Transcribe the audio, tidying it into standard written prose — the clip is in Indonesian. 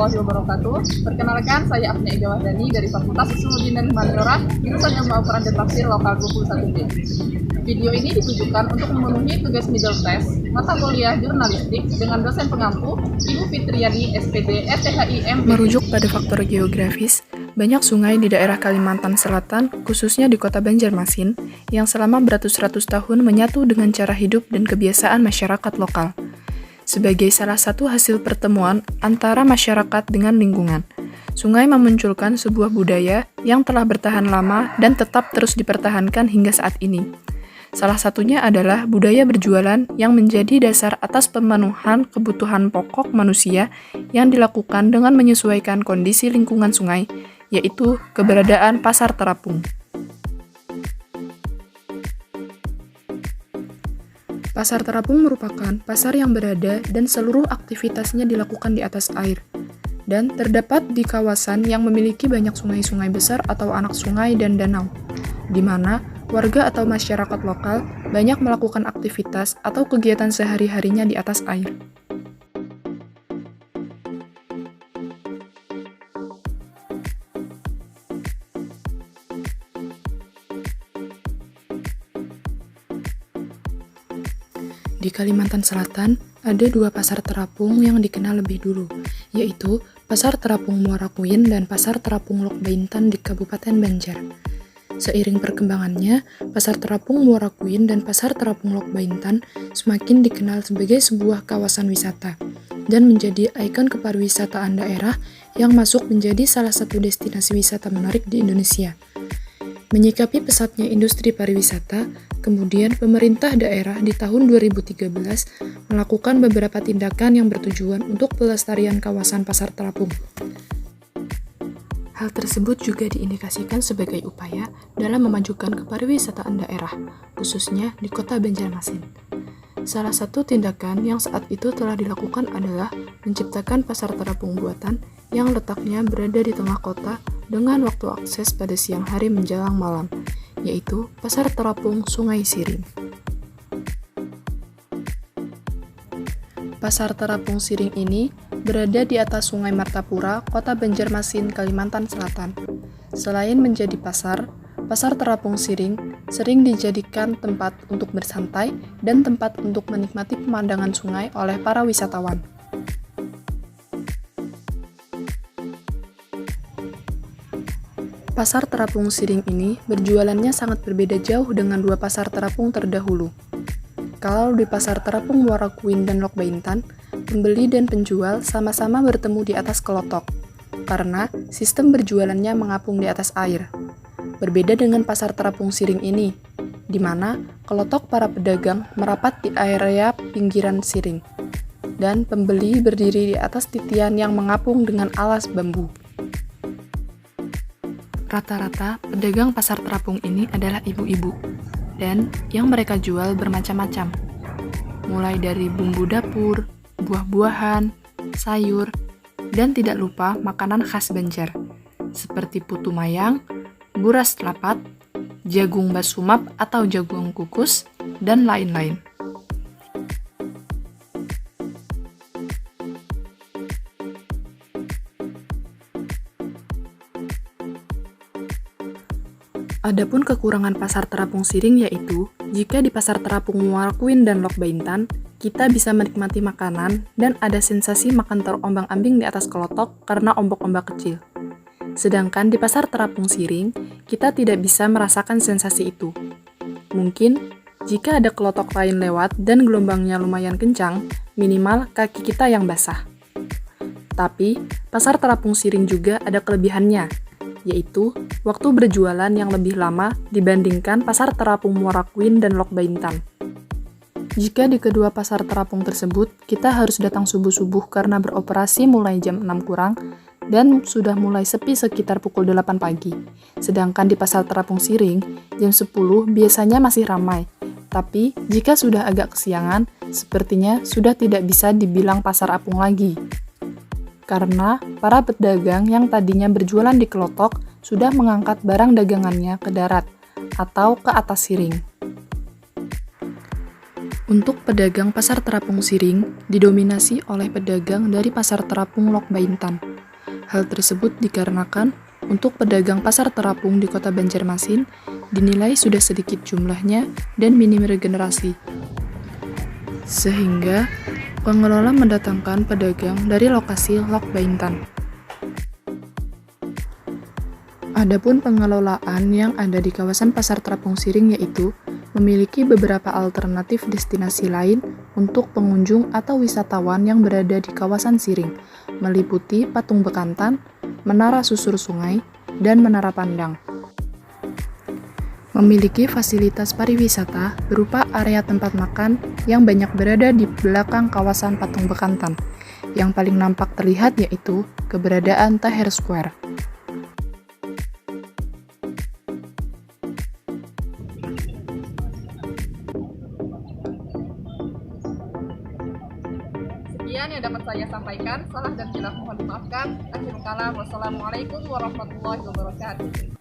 warahmatullahi wabarakatuh. Perkenalkan, saya Afnia Ega Wahdani dari Fakultas Sosiologi dan Humaniora, jurusan Ilmu Al-Quran dan Tafsir Lokal 21B. Video ini ditujukan untuk memenuhi tugas middle test mata kuliah jurnalistik dengan dosen pengampu Ibu Fitriani SPD STHIM. Merujuk pada faktor geografis, banyak sungai di daerah Kalimantan Selatan, khususnya di kota Banjarmasin, yang selama beratus-ratus tahun menyatu dengan cara hidup dan kebiasaan masyarakat lokal. Sebagai salah satu hasil pertemuan antara masyarakat dengan lingkungan, sungai memunculkan sebuah budaya yang telah bertahan lama dan tetap terus dipertahankan hingga saat ini. Salah satunya adalah budaya berjualan yang menjadi dasar atas pemenuhan kebutuhan pokok manusia yang dilakukan dengan menyesuaikan kondisi lingkungan sungai, yaitu keberadaan pasar terapung. Pasar terapung merupakan pasar yang berada dan seluruh aktivitasnya dilakukan di atas air, dan terdapat di kawasan yang memiliki banyak sungai-sungai besar atau anak sungai dan danau, di mana warga atau masyarakat lokal banyak melakukan aktivitas atau kegiatan sehari-harinya di atas air. Di Kalimantan Selatan, ada dua pasar terapung yang dikenal lebih dulu, yaitu Pasar Terapung Muara Kuin dan Pasar Terapung Lok Baintan di Kabupaten Banjar. Seiring perkembangannya, Pasar Terapung Muara Kuin dan Pasar Terapung Lok Baintan semakin dikenal sebagai sebuah kawasan wisata dan menjadi ikon kepariwisataan daerah yang masuk menjadi salah satu destinasi wisata menarik di Indonesia. Menyikapi pesatnya industri pariwisata, kemudian pemerintah daerah di tahun 2013 melakukan beberapa tindakan yang bertujuan untuk pelestarian kawasan pasar terapung. Hal tersebut juga diindikasikan sebagai upaya dalam memajukan kepariwisataan daerah, khususnya di kota Banjarmasin. Salah satu tindakan yang saat itu telah dilakukan adalah menciptakan pasar terapung buatan yang letaknya berada di tengah kota dengan waktu akses pada siang hari menjelang malam, yaitu Pasar Terapung Sungai Siring. Pasar Terapung Siring ini berada di atas Sungai Martapura, Kota Banjarmasin, Kalimantan Selatan. Selain menjadi pasar, Pasar Terapung Siring sering dijadikan tempat untuk bersantai dan tempat untuk menikmati pemandangan sungai oleh para wisatawan. Pasar Terapung Siring ini berjualannya sangat berbeda jauh dengan dua pasar terapung terdahulu. Kalau di Pasar Terapung Muara Kuin dan Lok Baintan, pembeli dan penjual sama-sama bertemu di atas kelotok, karena sistem berjualannya mengapung di atas air. Berbeda dengan Pasar Terapung Siring ini, di mana kelotok para pedagang merapat di area pinggiran siring, dan pembeli berdiri di atas titian yang mengapung dengan alas bambu. Rata-rata pedagang pasar terapung ini adalah ibu-ibu, dan yang mereka jual bermacam-macam, mulai dari bumbu dapur, buah-buahan, sayur, dan tidak lupa makanan khas Banjar, seperti putu mayang, buras telapat, jagung basumap atau jagung kukus, dan lain-lain. Adapun kekurangan pasar terapung Siring yaitu, jika di pasar terapung Muara Kuin dan Lok Baintan, kita bisa menikmati makanan dan ada sensasi makan terombang-ambing di atas kelotok karena ombak-ombak kecil. Sedangkan di pasar terapung Siring, kita tidak bisa merasakan sensasi itu. Mungkin, jika ada kelotok lain lewat dan gelombangnya lumayan kencang, minimal kaki kita yang basah. Tapi, pasar terapung Siring juga ada kelebihannya, yaitu waktu berjualan yang lebih lama dibandingkan pasar terapung Muara Kuin dan Lok Baintan. Jika di kedua pasar terapung tersebut, kita harus datang subuh-subuh karena beroperasi mulai jam 6 kurang dan sudah mulai sepi sekitar pukul 8 pagi. Sedangkan di pasar terapung Siring, jam 10 biasanya masih ramai. Tapi, jika sudah agak kesiangan, sepertinya sudah tidak bisa dibilang pasar apung lagi. Karena para pedagang yang tadinya berjualan di kelotok sudah mengangkat barang dagangannya ke darat atau ke atas siring. Untuk pedagang pasar terapung Siring didominasi oleh pedagang dari pasar terapung Lok Baintan, Hal tersebut dikarenakan untuk pedagang pasar terapung di kota Banjarmasin dinilai sudah sedikit jumlahnya dan minim regenerasi. Sehingga pengelola mendatangkan pedagang dari lokasi Lok Baintan. Adapun pengelolaan yang ada di kawasan Pasar Terapung Siring yaitu memiliki beberapa alternatif destinasi lain untuk pengunjung atau wisatawan yang berada di kawasan Siring, meliputi Patung Bekantan, Menara Susur Sungai, dan Menara Pandang. Memiliki fasilitas pariwisata berupa area tempat makan yang banyak berada di belakang kawasan Patung Bekantan. Yang paling nampak terlihat yaitu keberadaan Tahir Square. Sekian yang dapat saya sampaikan. Salah dan hilaf mohon dimaafkan. Akhirul kalam. Wassalamualaikum warahmatullahi wabarakatuh.